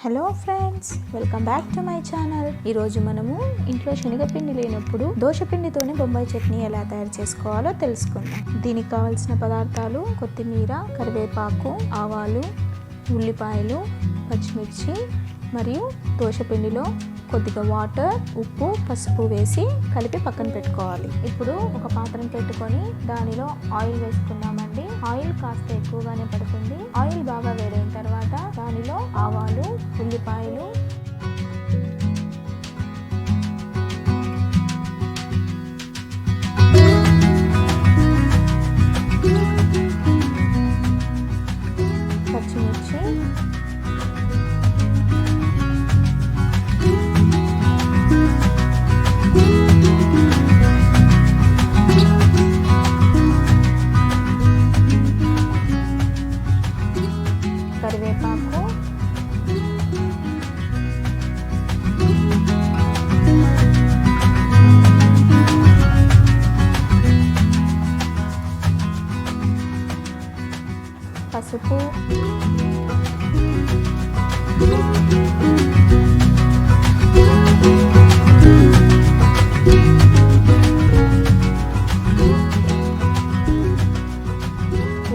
Hello friends, welcome back to my channel. ఈరోజు మనము ఇంట్లో శనగపిండి లేనప్పుడు దోసపిండితోనే బొంబాయి చట్నీ ఎలా తయారు చేసుకోవాలో తెలుసుకుందాం. దీనికి కావాల్సిన పదార్థాలు: కొత్తిమీర, కరివేపాకు, ఆవాలు, ఉల్లిపాయలు, పచ్చిమిర్చి మరియు దోసపిండిలో కొద్దిగా వాటర్, ఉప్పు, పసుపు వేసి కలిపి పక్కన పెట్టుకోవాలి. ఇప్పుడు ఒక పాత్రను పెట్టుకొని దానిలో ఆయిల్ వేసుకుందామండి. ఆయిల్ కాస్త ఎక్కువగానే పడుతుంది. ఆయిల్ బాగా వేడైన తర్వాత దానిలో ఆవాలు, ఉల్లిపాయలు, పచ్చిమిర్చి, కరివేపాకు, పసుపు,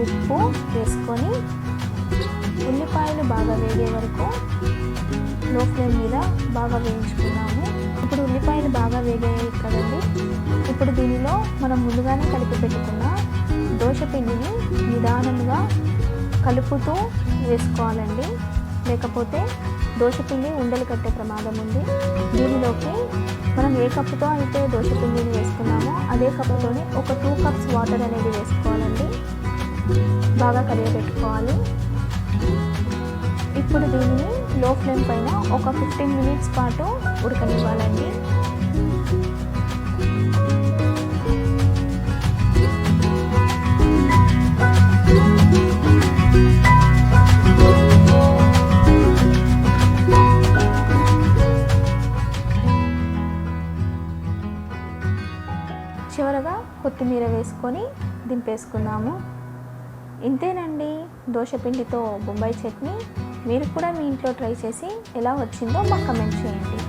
ఉప్పు వేసుకొని ఉల్లిపాయలు బాగా వేగే వరకు లో ఫ్లేమ్ మీద బాగా వేయించుకున్నాము. ఇప్పుడు ఉల్లిపాయలు బాగా వేగాయి కదండి. ఇప్పుడు దీనిలో మనం ముందుగానే కలిపి పెట్టుకున్న దోసపిండిని నిదానంగా కలుపుతూ వేసుకోవాలండి, లేకపోతే దోసపిండి ఉండలు కట్టే ప్రమాదం ఉంది. దీనిలోకి మనం ఏ కప్పుతో అయితే దోసపిండిని వేసుకున్నామో అదే కప్పుతోనే ఒక 2 కప్స్ వాటర్ అనేది వేసుకోవాలండి. బాగా కలియబెట్టుకోవాలి. ఇప్పుడు దీనిని లో ఫ్లేమ్ పైన ఒక 15 మినిట్స్ పాటు ఉడకనివ్వాలండి. చివరగా కొత్తిమీర వేసుకొని దింపేసుకున్నాము. ఇంతేనండి, దోసపిండితో బొంబాయి చట్నీ. మీరు కూడా మీ ఇంట్లో ట్రై చేసి ఎలా వచ్చిందో మాకు కమెంట్ చేయండి.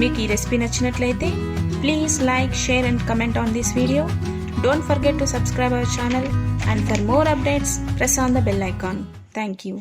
మీకు ఈ రెసిపీ నచ్చినట్లయితే please like, share and comment on this video. Don't forget to subscribe our channel, and for more updates press on the bell icon. Thank you.